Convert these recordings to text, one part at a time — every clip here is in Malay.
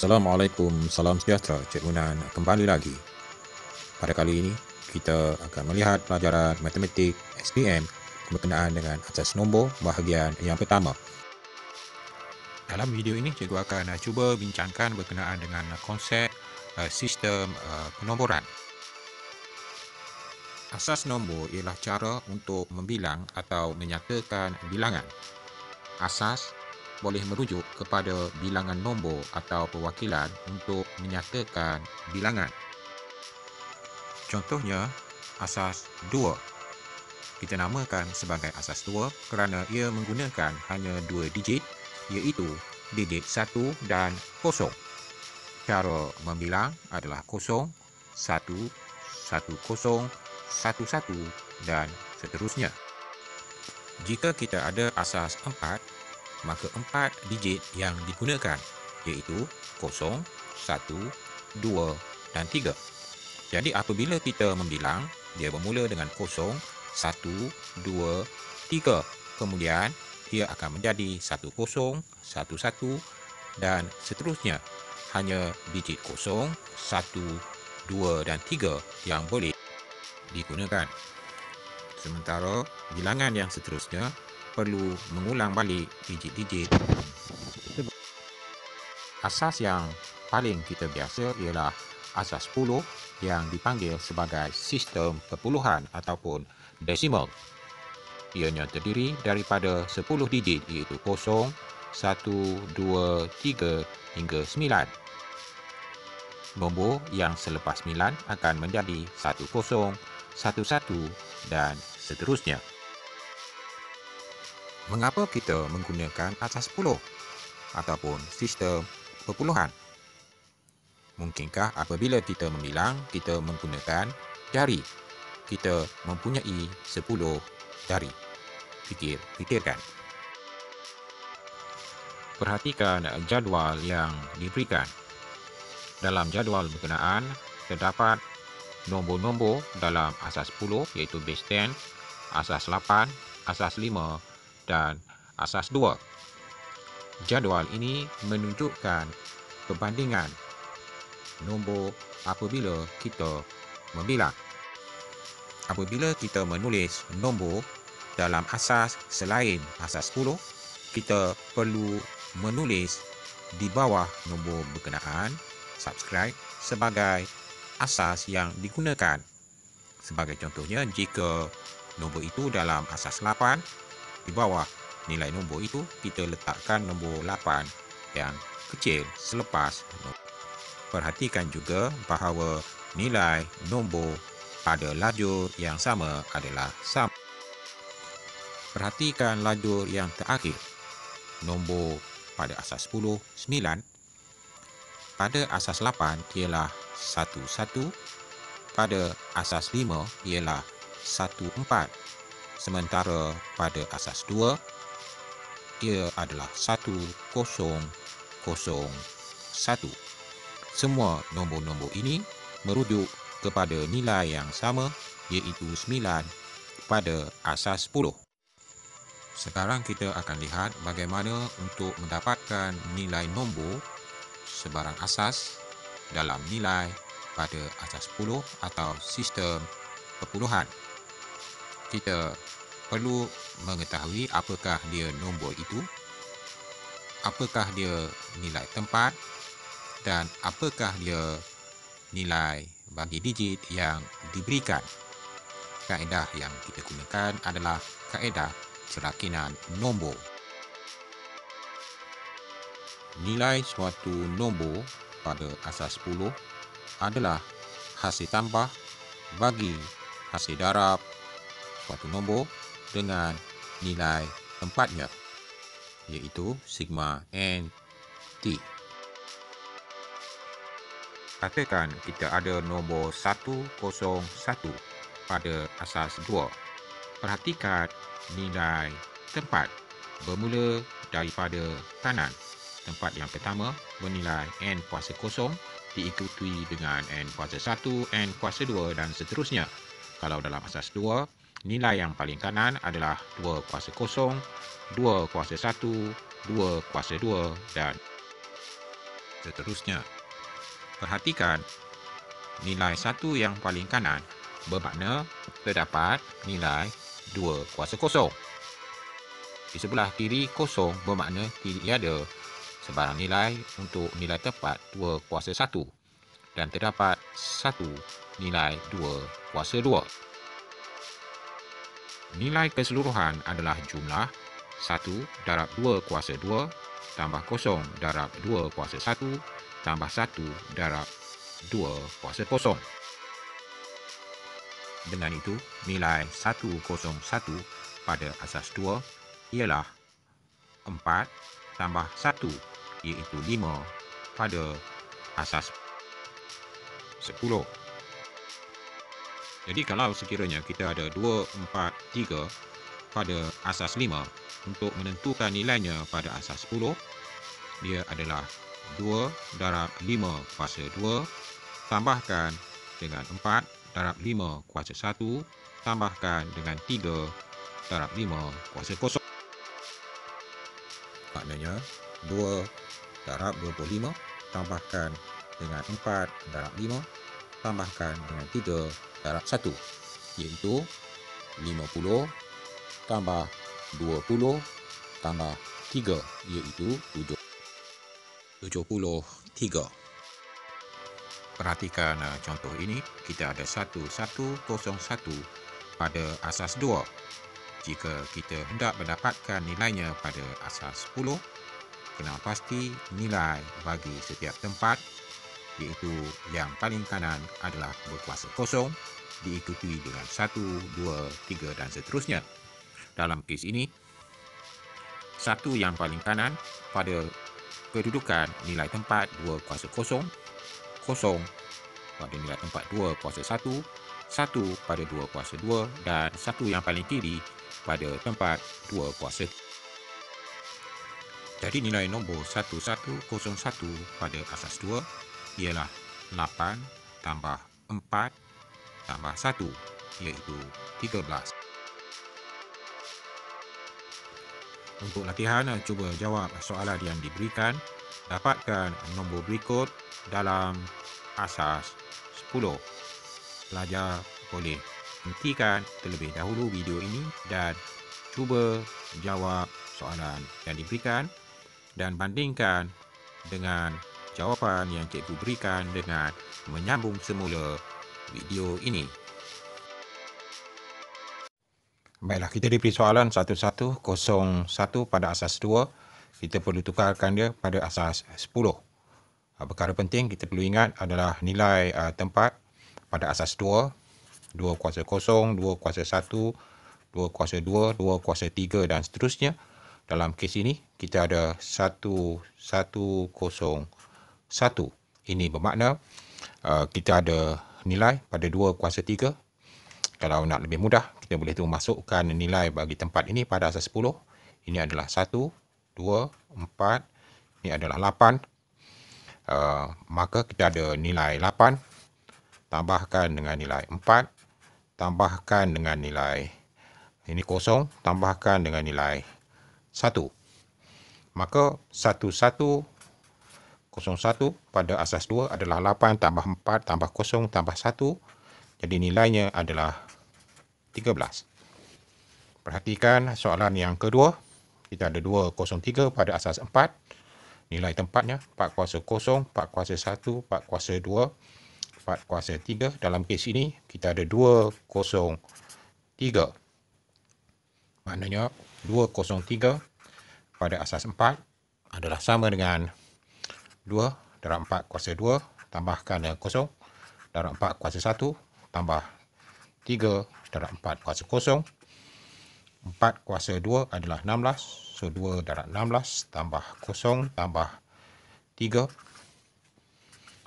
Assalamualaikum, salam sejahtera, Cik Munan kembali lagi. Pada kali ini, kita akan melihat pelajaran matematik SPM berkenaan dengan asas nombor bahagian yang pertama. Dalam video ini, cikgu akan cuba bincangkan berkenaan dengan konsep sistem penomboran. Asas nombor ialah cara untuk membilang atau menyatakan bilangan. Asas boleh merujuk kepada bilangan nombor atau perwakilan untuk menyatakan bilangan. Contohnya, asas 2. Kita namakan sebagai asas 2 kerana ia menggunakan hanya 2 digit, iaitu digit 1 dan 0. Cara membilang adalah 0, 1, 1, 0, 1, 1 dan seterusnya. Jika kita ada asas 4, maka 4 digit yang digunakan, iaitu 0, 1, 2 dan 3. Jadi apabila kita membilang, dia bermula dengan 0, 1, 2, 3. Kemudian ia akan menjadi 10, 11 dan seterusnya. Hanya digit 0, 1, 2 dan 3 yang boleh digunakan. Sementara bilangan yang seterusnya perlu mengulang balik digit-digit. Asas yang paling kita biasa ialah asas 10 yang dipanggil sebagai sistem perpuluhan ataupun desimal. Ianya terdiri daripada 10 digit iaitu 0, 1, 2, 3 hingga 9. Nombor yang selepas 9 akan menjadi 10, 11 dan seterusnya. Mengapa kita menggunakan asas 10 ataupun sistem perpuluhan? Mungkinkah apabila kita membilang, kita menggunakan jari? Kita mempunyai 10 jari. Fikirkan. Perhatikan jadual yang diberikan. Dalam jadual berkenaan, terdapat nombor-nombor dalam asas 10 iaitu base 10, asas 8, asas 5 dan asas 2. Jadual ini menunjukkan perbandingan nombor apabila kita membilang. Apabila kita menulis nombor dalam asas selain asas 10, kita perlu menulis di bawah nombor berkenaan, subscribe, sebagai asas yang digunakan. Sebagai contohnya, jika nombor itu dalam asas 8, di bawah nilai nombor itu kita letakkan nombor 8 yang kecil selepas nombor. Perhatikan juga bahawa nilai nombor pada lajur yang sama adalah sama. Perhatikan lajur yang terakhir. Nombor pada asas 10, 9. Pada asas 8 ialah 1, 1. Pada asas 5 ialah 1, 4. Sementara pada asas 2, ia adalah 1, 0, 0, 1. Semua nombor-nombor ini merujuk kepada nilai yang sama, iaitu 9 pada asas 10. Sekarang kita akan lihat bagaimana untuk mendapatkan nilai nombor sebarang asas dalam nilai pada asas 10 atau sistem perpuluhan. Kita perlu mengetahui apakah dia nombor itu, apakah dia nilai tempat, dan apakah dia nilai bagi digit yang diberikan. Kaedah yang kita gunakan adalah kaedah cerakinan nombor. Nilai suatu nombor pada asas 10 adalah hasil tambah bagi hasil darab suatu nombor dengan nilai tempatnya, iaitu sigma n t. Katakan kita ada nombor 101 pada asas 2. Perhatikan nilai tempat bermula daripada kanan. Tempat yang pertama bernilai n kuasa 0, diikuti dengan n kuasa 1, n kuasa 2 dan seterusnya. Kalau dalam asas 2, nilai yang paling kanan adalah 2 kuasa 0, 2 kuasa 1, 2 kuasa 2 dan seterusnya. Perhatikan nilai 1 yang paling kanan bermakna terdapat nilai 2 kuasa kosong. Di sebelah kiri kosong bermakna tiada sebarang nilai untuk nilai tepat 2 kuasa 1 dan terdapat 1 nilai 2 kuasa 2. Nilai keseluruhan adalah jumlah 1 darab 2 kuasa 2 tambah 0 darab 2 kuasa 1 tambah 1 darab 2 kuasa 0. Dengan itu, nilai 101 pada asas 2 ialah 4 tambah 1 iaitu 5 pada asas 10. Jadi kalau sekiranya kita ada 2, 4, 3 pada asas 5, untuk menentukan nilainya pada asas 10, dia adalah 2 darab 5 kuasa 2 tambahkan dengan 4 darab 5 kuasa 1 tambahkan dengan 3 darab 5 kuasa 0. Maknanya 2 darab 25 tambahkan dengan 4 darab 5 tambahkan dengan 3 darab 1 iaitu 50 tambah 20 tambah 3 iaitu 73. Perhatikan contoh ini, kita ada 1101 pada asas 2. Jika kita hendak mendapatkan nilainya pada asas 10, kena pasti nilai bagi setiap tempat, iaitu yang paling kanan adalah berkuasa kosong, diikuti dengan 1, 2, 3 dan seterusnya. Dalam kes ini, 1 yang paling kanan pada kedudukan nilai tempat 2 kuasa kosong, 0 pada nilai tempat 2 kuasa 1, 1 pada 2 kuasa 2 dan 1 yang paling kiri pada tempat 2 kuasa. Jadi nilai nombor 1101 pada asas 2 ialah 8 tambah 4 tambah 1 iaitu 13. Untuk latihan, cuba jawab soalan yang diberikan. Dapatkan nombor berikut dalam asas 10. Pelajar boleh hentikan terlebih dahulu video ini dan cuba jawab soalan yang diberikan dan bandingkan dengan jawapan yang cikgu berikan dengan menyambung semula video ini. Baiklah, kita diberi soalan 1101 pada asas 2. Kita perlu tukarkan dia pada asas 10. Perkara penting kita perlu ingat adalah nilai tempat pada asas 2, 2 kuasa 0, 2 kuasa 1, 2 kuasa 2, 2 kuasa 3 dan seterusnya. Dalam kes ini, kita ada 1101. Ini bermakna kita ada nilai pada 2 kuasa 3. Kalau nak lebih mudah, kita boleh masukkan nilai bagi tempat ini pada asas 10. Ini adalah 1, 2, 4. Ini adalah 8. Maka kita ada nilai 8. Tambahkan dengan nilai 4. Tambahkan dengan nilai ini 0. Tambahkan dengan nilai 1. Maka 1101 pada asas 2 adalah 8 tambah 4 tambah 0 tambah 1. Jadi nilainya adalah 13. Perhatikan soalan yang kedua. Kita ada 203 pada asas 4. Nilai tempatnya 4 kuasa 0, 4 kuasa 1, 4 kuasa 2, 4 kuasa 3. Dalam kes ini kita ada 203. Maknanya 203 pada asas 4 adalah sama dengan 2 darab 4 kuasa 2 tambahkan 0 darab 4 kuasa 1 tambah 3 darab 4 kuasa 0. 4 kuasa 2 adalah 16. So 2 darab 16 tambah 0 tambah 3.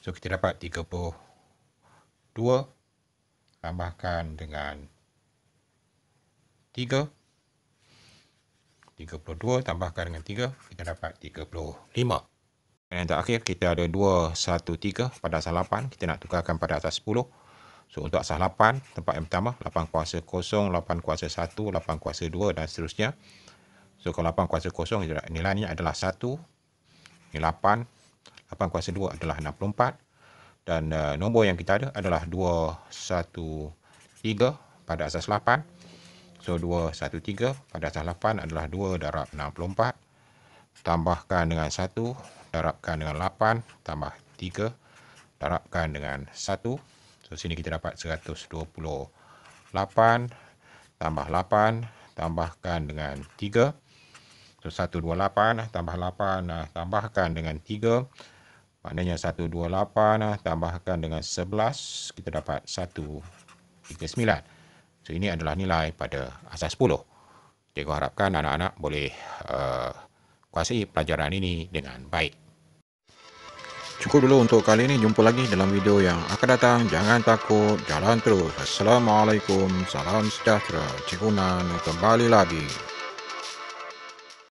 So kita dapat 32 tambahkan dengan 3. 32 tambahkan dengan 3. Kita dapat 35. Dan yang terakhir kita ada 213 pada asas 8. Kita nak tukarkan pada asas 10. So untuk asas 8, tempat yang pertama 8 kuasa 0, 8 kuasa 1, 8 kuasa 2 dan seterusnya. So kalau 8 kuasa 0 nilainya adalah 1. Ini 8. 8 kuasa 2 adalah 64. Dan nombor yang kita ada adalah 213 pada asas 8. So 213 pada asas 8 adalah 2 darab 64. Tambahkan dengan 1, darabkan dengan 8, tambah 3, darabkan dengan 1. So sini kita dapat 128, tambah 8, tambahkan dengan 3. So 128 tambah 8, tambahkan dengan 3. Maknanya 128 tambahkan dengan 11, kita dapat 139. So ini adalah nilai pada asas 10. Cikgu harapkan anak-anak boleh kuasai pelajaran ini dengan baik. Cukup dulu untuk kali ini. Jumpa lagi dalam video yang akan datang. Jangan takut, jalan terus. Assalamualaikum, salam sejahtera. Cikgu Nan kembali lagi.